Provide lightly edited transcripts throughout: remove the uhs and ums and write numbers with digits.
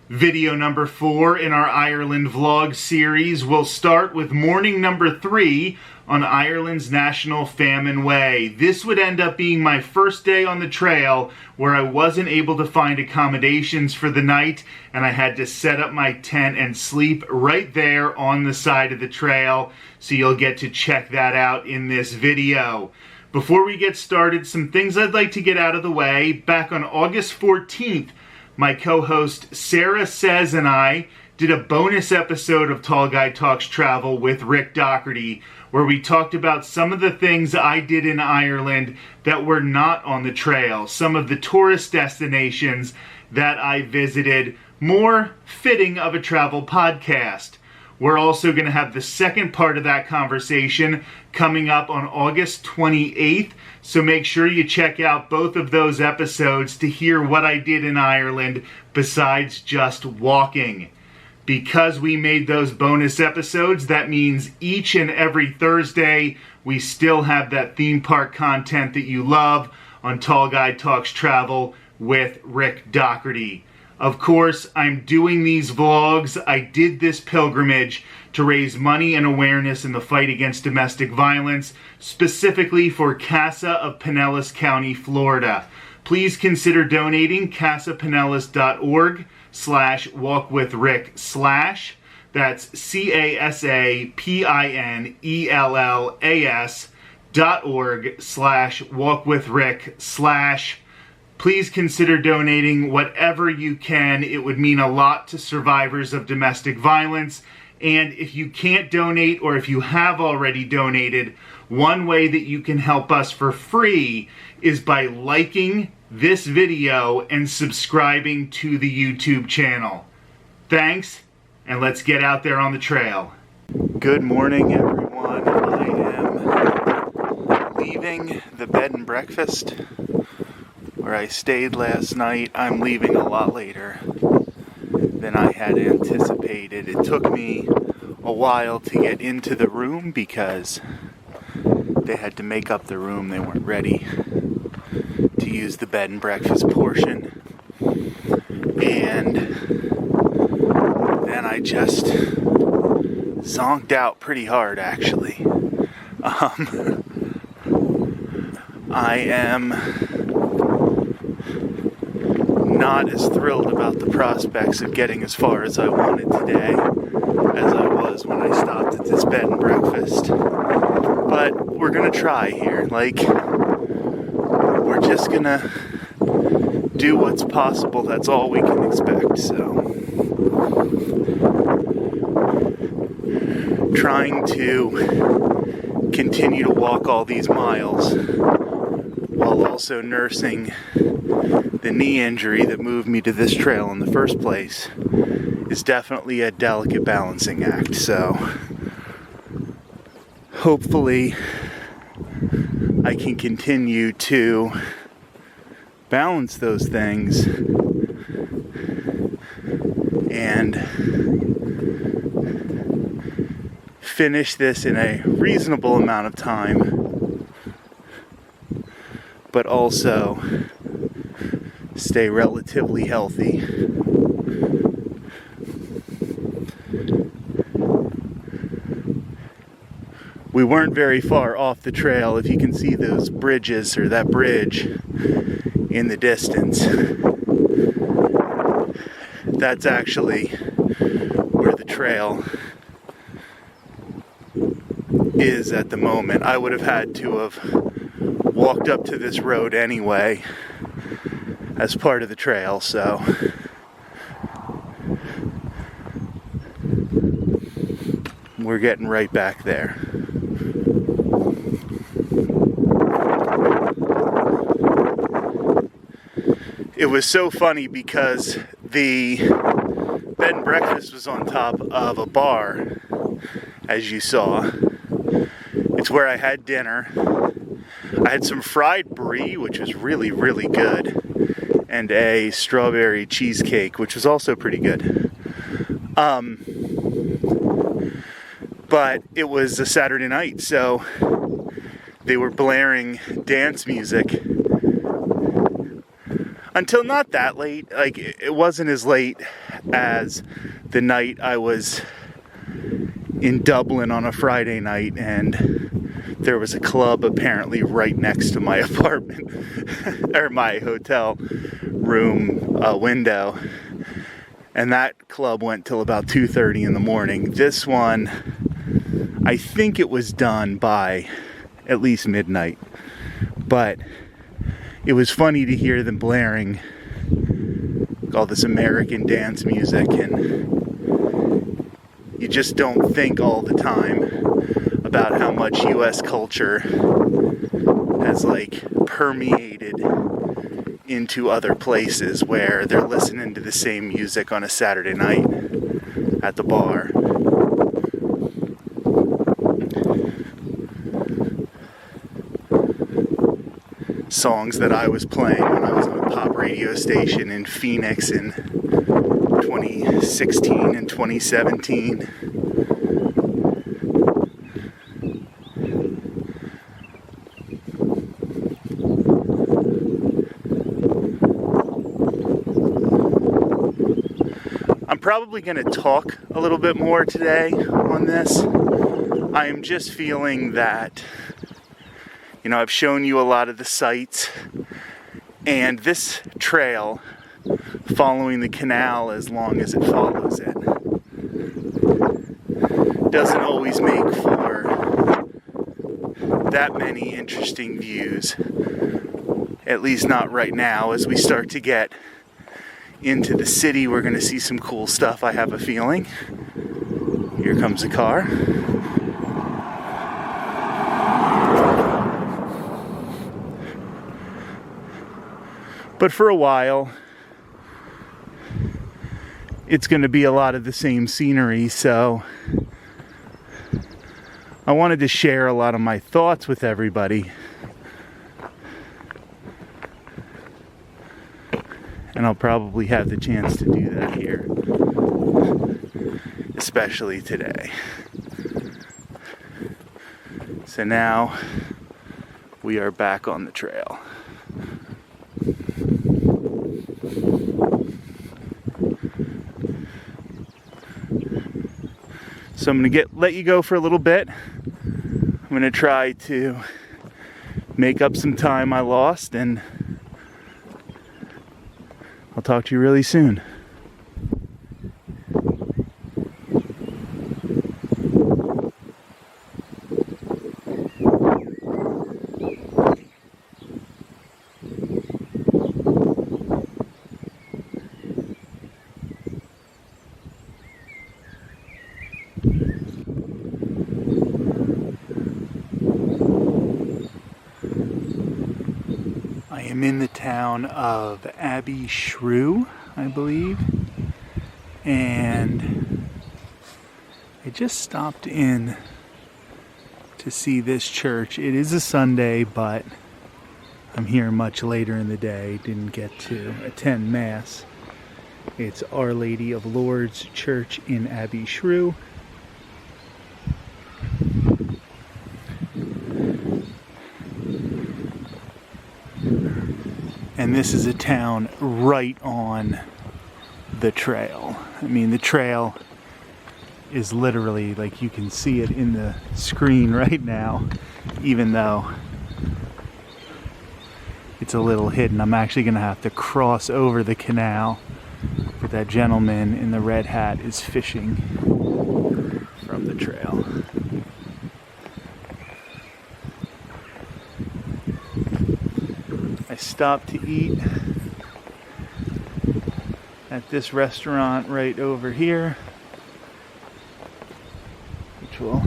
Video number 4 in our Ireland vlog series will start with morning number 3 on Ireland's National Famine Way. This would end up being my first day on the trail where I wasn't able to find accommodations for the night and I had to set up my tent and sleep right there on the side of the trail, so you'll get to check that out in this video. Before we get started, some things I'd like to get out of the way. Back on August 14th, my co-host Sarah Says and I did a bonus episode of Tall Guy Talks Travel with Rick Doherty, where we talked about some of the things I did in Ireland that were not on the trail, some of the tourist destinations that I visited, more fitting of a travel podcast. We're also going to have the second part of that conversation coming up on August 28th, so make sure you check out both of those episodes to hear what I did in Ireland besides just walking. Because we made those bonus episodes, that means each and every Thursday we still have that theme park content that you love on Tall Guy Talks Travel with Rick Doherty. Of course, I'm doing these vlogs. I did this pilgrimage to raise money and awareness in the fight against domestic violence, specifically for CASA of Pinellas County, Florida. Please consider donating casapinellas.org/walkwithrick/ That's CASAPINELLAS.org/walkwithrick/ Please consider donating whatever you can. It would mean a lot to survivors of domestic violence. And if you can't donate, or if you have already donated, one way that you can help us for free is by liking this video and subscribing to the YouTube channel. Thanks, and let's get out there on the trail. Good morning, everyone. I am leaving the bed and breakfast where I stayed last night. I'm leaving a lot later than I had anticipated. It took me a while to get into the room because they had to make up the room. They weren't ready to use the bed and breakfast portion. And then I just zonked out pretty hard, actually. I am not as thrilled about the prospects of getting as far as I wanted today as I was when I stopped at this bed and breakfast. But we're gonna try here. We're just gonna do what's possible. That's all we can expect. So, trying to continue to walk all these miles while also nursing the knee injury that moved me to this trail in the first place is definitely a delicate balancing act. So hopefully I can continue to balance those things and finish this in a reasonable amount of time, but also stay relatively healthy. We weren't very far off the trail. If you can see those bridges, or that bridge in the distance, that's actually where the trail is at the moment. I would have had to have walked up to this road anyway as part of the trail, so we're getting right back there. It was so funny because the bed and breakfast was on top of a bar, as you saw. It's where I had dinner. I had some fried brie, which was really, really good, and a strawberry cheesecake, which was also pretty good. But it was a Saturday night, so they were blaring dance music until not that late. Like, it wasn't as late as the night I was in Dublin on a Friday night, and there was a club apparently right next to my apartment, or my hotel room window. And that club went till about 2:30 in the morning. This one, I think it was done by at least midnight. But it was funny to hear them blaring all this American dance music, and you just don't think all the time about how much US culture has like permeated into other places where they're listening to the same music on a Saturday night at the bar. Songs that I was playing when I was on a pop radio station in Phoenix in 2016 and 2017. I'm probably going to talk a little bit more today on this. I am just feeling that, you know, I've shown you a lot of the sights, and this trail, following the canal as long as it follows it, doesn't always make for that many interesting views. At least not right now. As we start to get into the city, we're going to see some cool stuff, I have a feeling. Here comes a car. But for a while, it's going to be a lot of the same scenery, so I wanted to share a lot of my thoughts with everybody. And I'll probably have the chance to do that here, especially today. So now we are back on the trail. So I'm going to let you go for a little bit. I'm going to try to make up some time I lost, and I'll talk to you really soon. I am in the town of Abbey Shrew, I believe, and I just stopped in to see this church. It is a Sunday, but I'm here much later in the day. Didn't get to attend Mass. It's Our Lady of Lourdes Church in Abbey Shrew. And this is a town right on the trail. I mean, the trail is literally, like, you can see it in the screen right now, even though it's a little hidden. I'm actually going to have to cross over the canal, but that gentleman in the red hat is fishing from the trail. I stopped to eat at this restaurant right over here, which will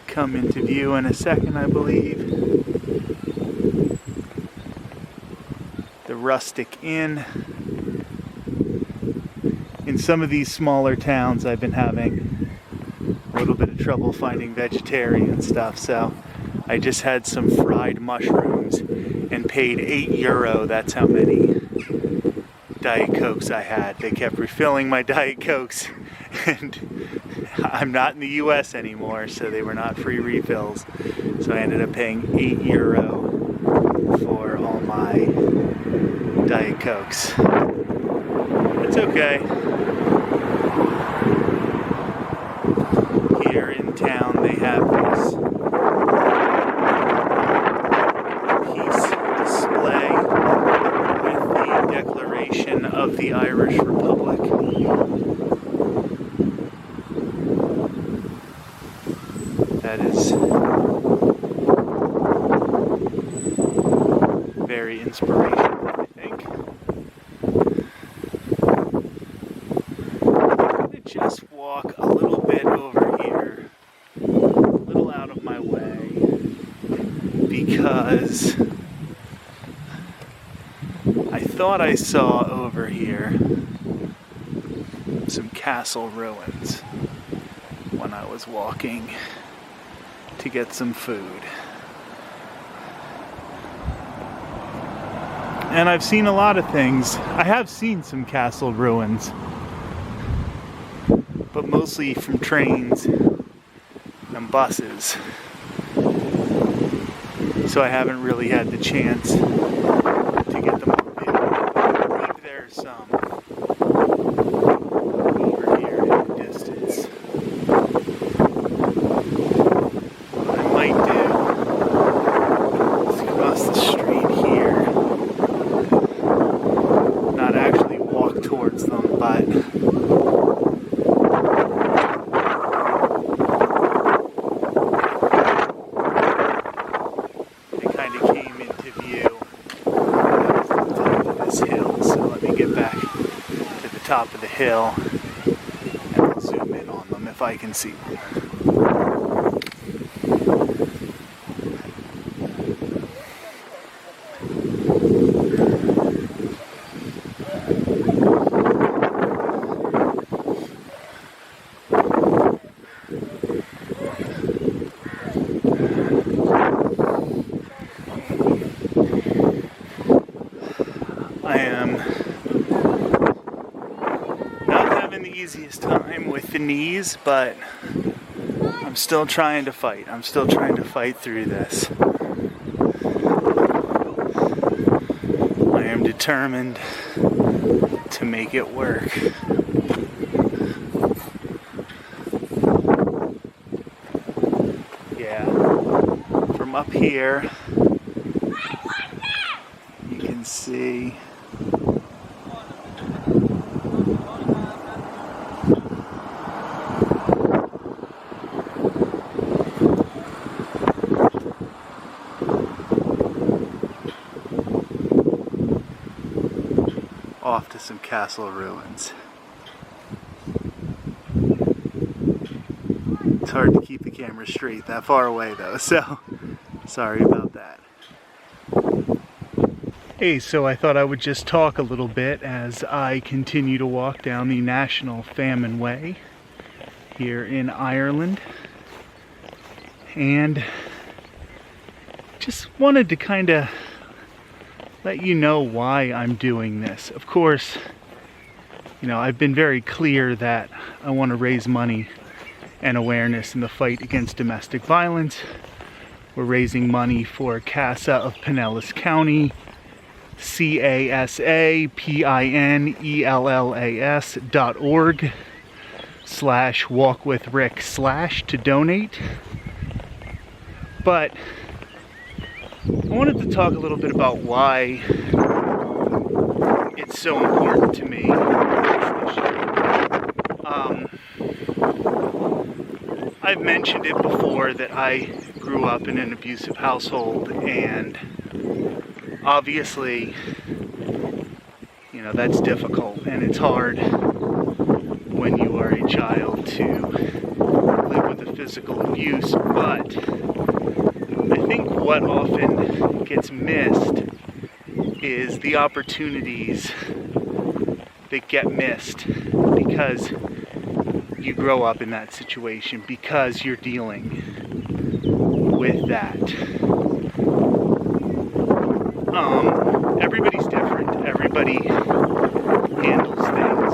come into view in a second, I believe. The Rustic Inn. In some of these smaller towns, I've been having a little bit of trouble finding vegetarian stuff, so I just had some fried mushrooms and paid €8. That's how many Diet Cokes I had. They kept refilling my Diet Cokes, and I'm not in the US anymore, so they were not free refills. So I ended up paying €8 for all my Diet Cokes. It's okay. Here in town they have this peace display with the Declaration of the Irish Republic. That is very inspirational, I think. I'm going to just walk a little bit over here, a little out of my way, because I thought I saw over here some castle ruins when I was walking to get some food. And I've seen a lot of things. I have seen some castle ruins, but mostly from trains and buses. So I haven't really had the chance to get them up there. I believe there's some over here in the distance. What I might do is cross the street here. Not actually walk towards them, but they kind of came into view at the top of this hill. So let me get back to the top of the hill and I'll zoom in on them if I can see them. I am not having the easiest time with the knees, but I'm still trying to fight. I'm still trying to fight through this. I am determined to make it work. Yeah, from up here, you can see off to some castle ruins. It's hard to keep the camera straight that far away though, so sorry about that. Hey, so I thought I would just talk a little bit as I continue to walk down the National Famine Way here in Ireland. And just wanted to kind of let you know why I'm doing this. Of course, you know, I've been very clear that I want to raise money and awareness in the fight against domestic violence. We're raising money for CASA of Pinellas County, CASAPINELLAS.org/walkwithrick/ to donate. But I wanted to talk a little bit about why it's so important to me. I've mentioned it before that I grew up in an abusive household, and obviously, you know, that's difficult and it's hard when you are a child to live with the physical abuse, but I think what often gets missed is the opportunities that get missed because you grow up in that situation, because you're dealing with that. Everybody's different. Everybody handles things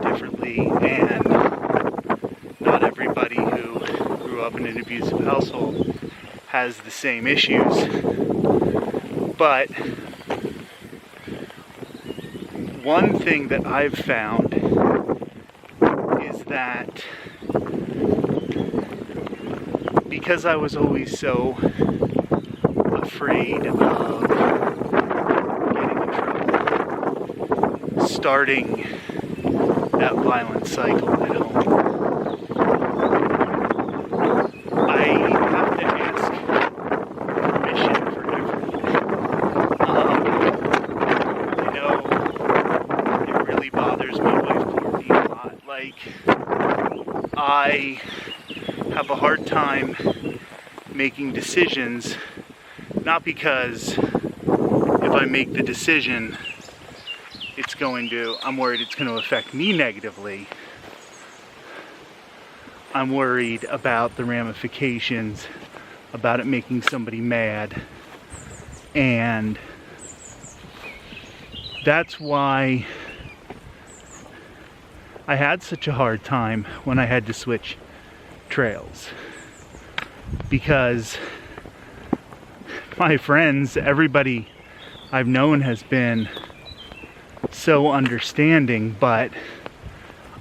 differently, and not everybody who grew up in an abusive household has the same issues. But one thing that I've found is that because I was always so afraid of getting in trouble, starting that violent cycle at home, I have to ask permission for everything. You know, it really bothers my wife Courtney a lot. Like, I have a hard time making decisions, not because if I make the decision, I'm worried it's going to affect me negatively. I'm worried about the ramifications, about it making somebody mad. And that's why I had such a hard time when I had to switch trails. Because my friends, everybody I've known has been so understanding, but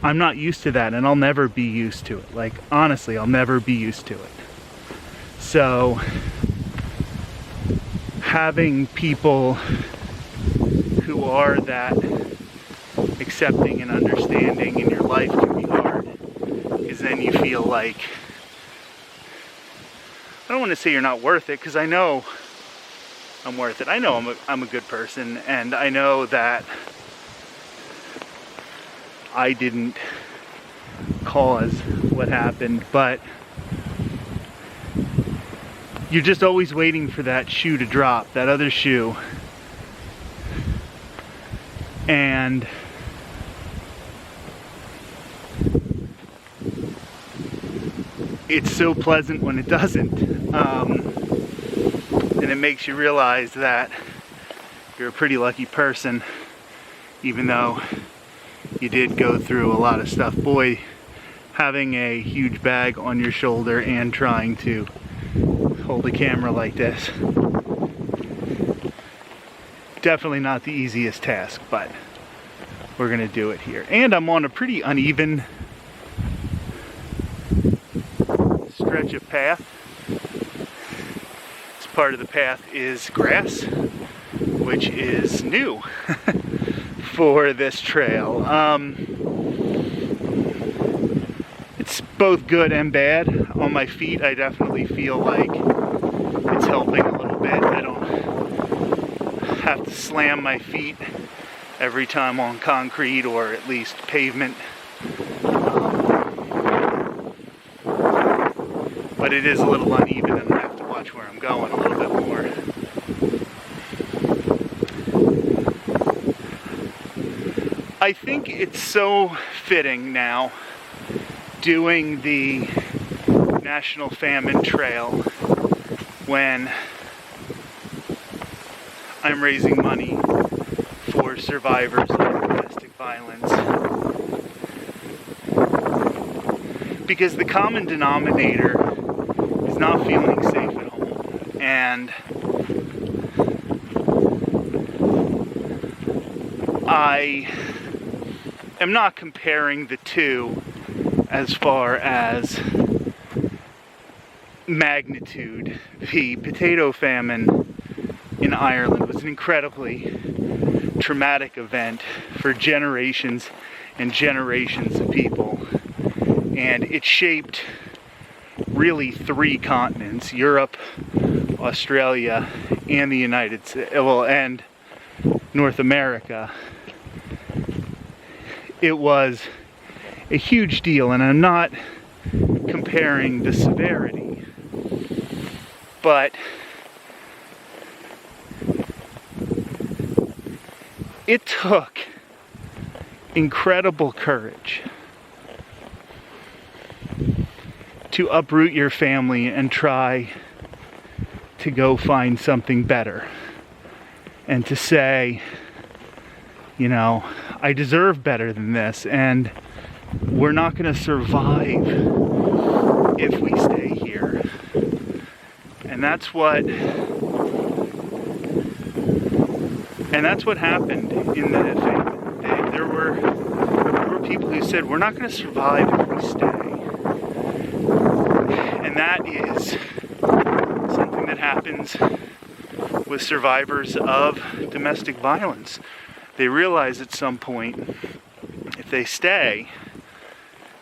I'm not used to that, and I'll never be used to it. Like, honestly, I'll never be used to it. So having people who are that accepting and understanding in your life can be hard, because then you feel like, I don't want to say you're not worth it, because I know I'm worth it. I know I'm a good person, and I know that I didn't cause what happened, but you're just always waiting for that shoe to drop, that other shoe. And it's so pleasant when it doesn't. And it makes you realize that you're a pretty lucky person, even though you did go through a lot of stuff. Boy, having a huge bag on your shoulder and trying to hold a camera like this, definitely not the easiest task, but we're gonna do it here. And I'm on a pretty uneven stretch of path. This part of the path is grass, which is new for this trail. It's both good and bad. On my feet, I definitely feel like it's helping a little bit. I don't have to slam my feet every time on concrete, or at least pavement. But it is a little uneven, and I have to watch where I'm going a little bit more. I think it's so fitting now, doing the National Famine Trail, when I'm raising money for survivors of domestic violence. Because the common denominator is not feeling safe at home. And I am not comparing the two as far as magnitude. The potato famine in Ireland was an incredibly traumatic event for generations and generations of people. And it shaped really 3 continents: Europe, Australia, and the United States, and North America. It was a huge deal, and I'm not comparing the severity, but it took incredible courage to uproot your family and try to go find something better, and to say, you know, I deserve better than this, and we're not going to survive if we stay here. And that's what happened in the famine. people who said, we're not going to survive if we stay. And that is something that happens with survivors of domestic violence. They realize at some point, if they stay,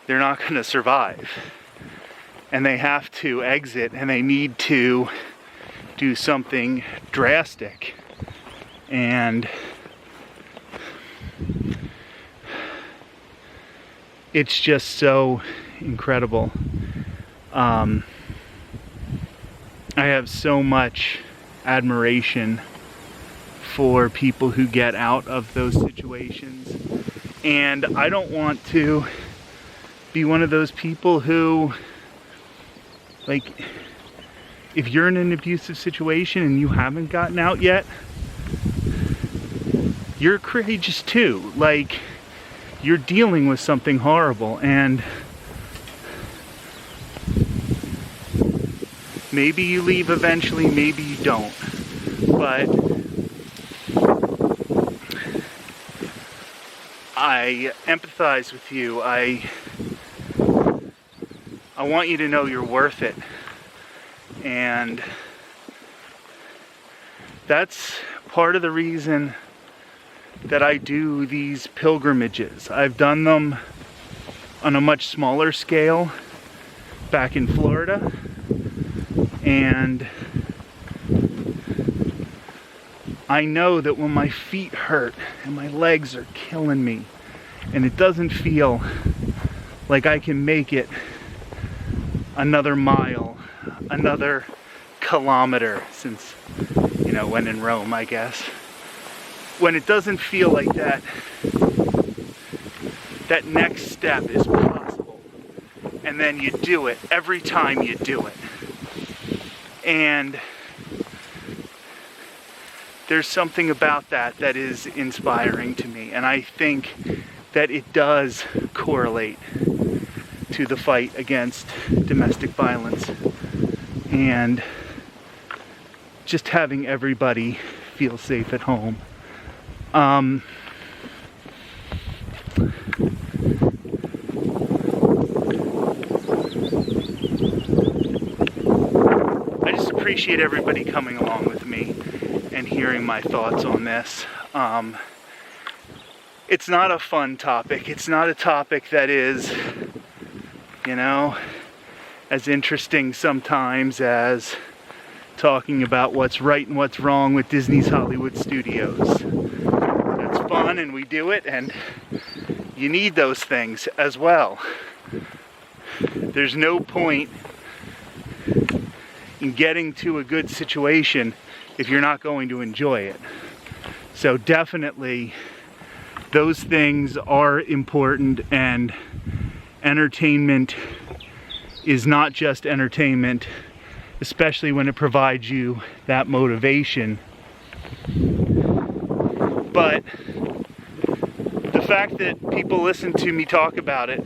they're not going to survive. And they have to exit, and they need to do something drastic. And it's just so incredible. I have so much admiration for people who get out of those situations, and I don't want to be one of those people who, like, if you're in an abusive situation and you haven't gotten out yet, you're courageous too. Like, you're dealing with something horrible, and maybe you leave eventually, maybe you don't. But I empathize with you. I want you to know you're worth it. And that's part of the reason that I do these pilgrimages. I've done them on a much smaller scale back in Florida, and I know that when my feet hurt and my legs are killing me and it doesn't feel like I can make it another mile, another kilometer, since, you know, when in Rome, I guess. When it doesn't feel like that, that next step is possible. And then you do it every time you do it. And there's something about that that is inspiring to me. And I think that it does correlate to the fight against domestic violence. And just having everybody feel safe at home. I just appreciate everybody coming along with me and hearing my thoughts on this. It's not a fun topic. It's not a topic that is, you know, as interesting sometimes as talking about what's right and what's wrong with Disney's Hollywood Studios. That's fun, and we do it, and you need those things as well. There's no point in getting to a good situation if you're not going to enjoy it. So definitely those things are important, and entertainment is not just entertainment, especially when it provides you that motivation. But the fact that people listen to me talk about it,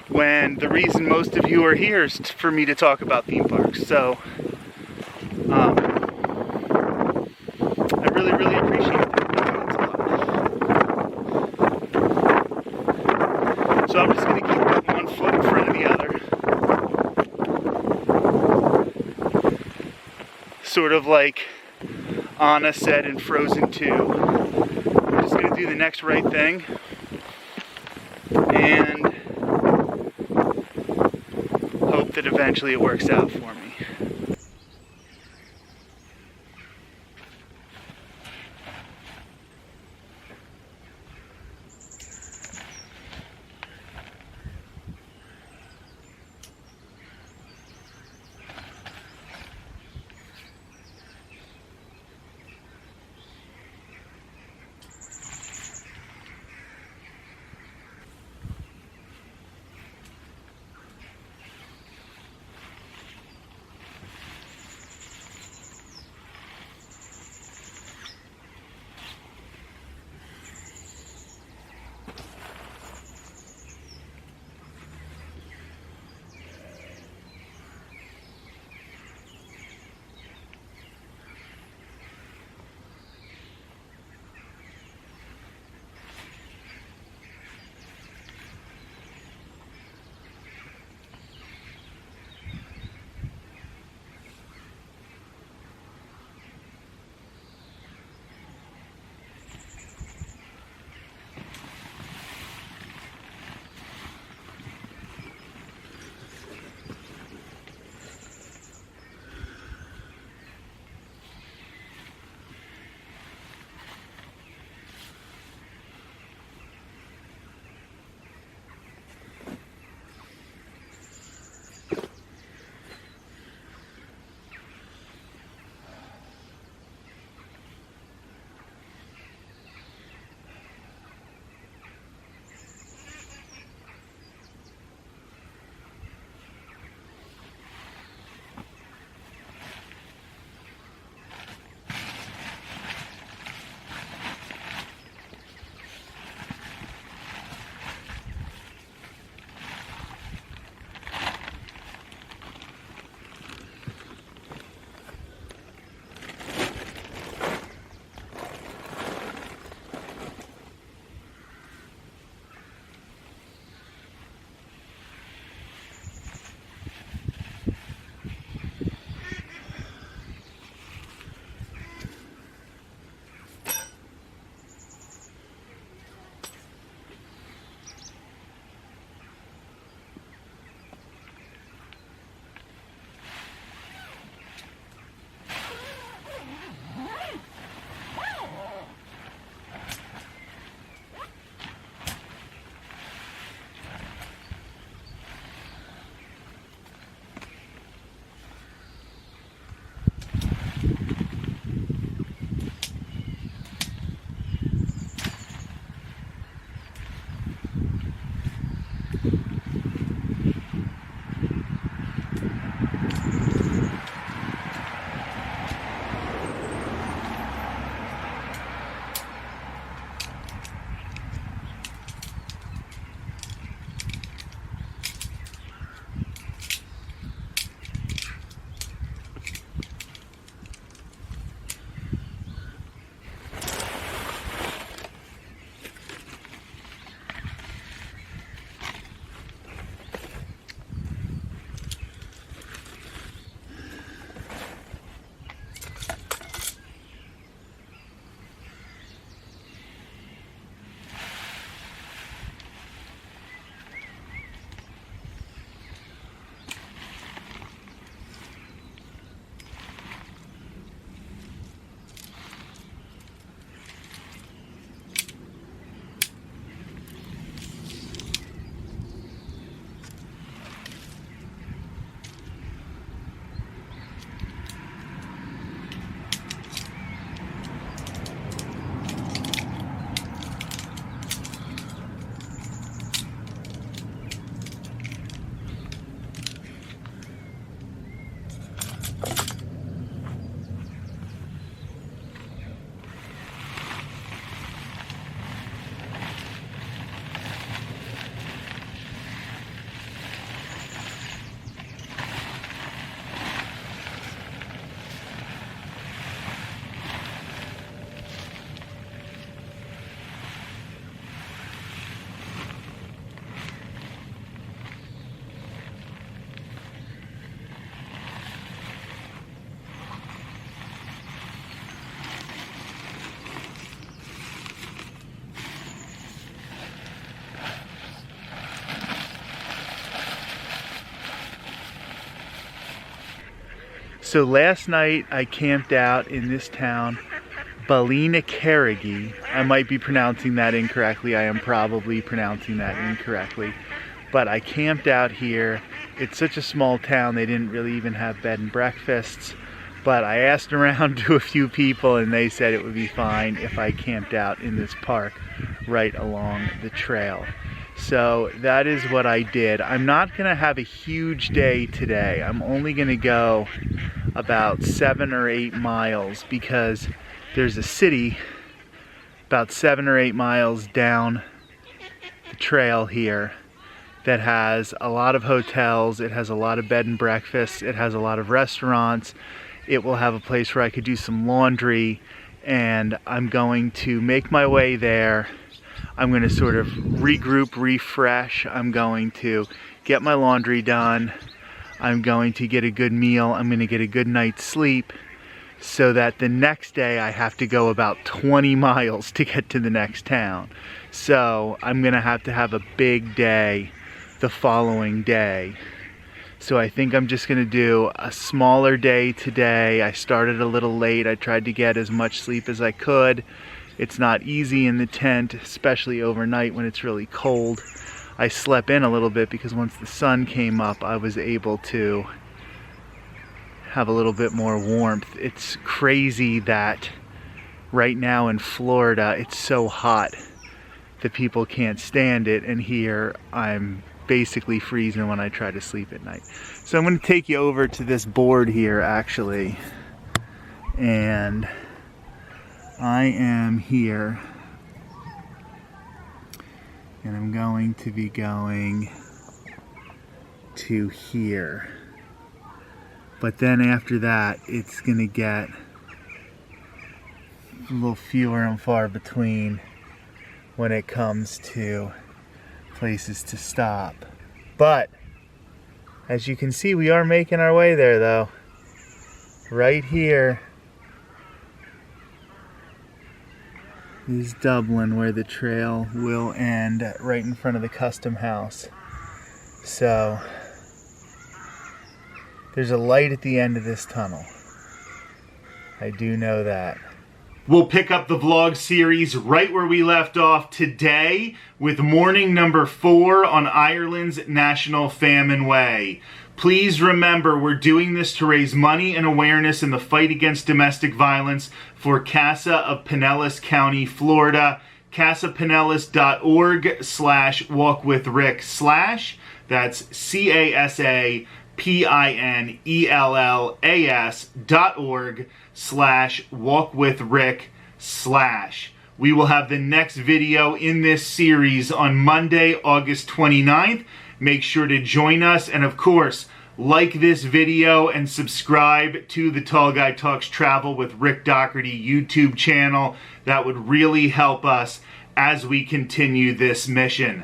when the reason most of you are here is for me to talk about theme parks. So I really, really appreciate that. So I'm just going to keep putting one foot in front of the other. Sort of like Anna said in Frozen 2. I'm just going to do the next right thing. And hope that eventually it works out for me. So last night I camped out in this town, Keenagh. I might be pronouncing that incorrectly. I am probably pronouncing that incorrectly. But I camped out here. It's such a small town, they didn't really even have bed and breakfasts. But I asked around to a few people and they said it would be fine if I camped out in this park right along the trail. So that is what I did. I'm not gonna have a huge day today. I'm only gonna go about 7 or 8 miles because there's a city about 7 or 8 miles down the trail here that has a lot of hotels, it has a lot of bed and breakfasts, it has a lot of restaurants, it will have a place where I could do some laundry, and I'm going to make my way there. I'm going to sort of regroup, refresh, I'm going to get my laundry done, I'm going to get a good meal, I'm going to get a good night's sleep, so that the next day I have to go about 20 miles to get to the next town. So I'm going to have a big day the following day. So I think I'm just going to do a smaller day today. I started a little late. I tried to get as much sleep as I could. It's not easy in the tent, especially overnight when it's really cold. I slept in a little bit because once the sun came up, I was able to have a little bit more warmth. It's crazy that right now in Florida, it's so hot that people can't stand it, and here I'm basically freezing when I try to sleep at night. So I'm going to take you over to this board here actually, and I am here and I'm going to be going to here, but then after that it's going to get a little fewer and far between when it comes to places to stop. But as you can see, we are making our way there though. Right here is Dublin, where the trail will end, right in front of the custom house. So there's a light at the end of this tunnel. I do know that. We'll pick up the vlog series right where we left off today with morning number 4 on Ireland's National Famine Way. Please remember, we're doing this to raise money and awareness in the fight against domestic violence for CASA of Pinellas County, Florida. CASAPinellas.org/walkwithrick/ That's CASAPinellas.org/walkwithrick/. We will have the next video in this series on Monday, August 29th. Make sure to join us, and of course, like this video and subscribe to the Tall Guy Talks Travel with Rick Doherty YouTube channel. That would really help us as we continue this mission.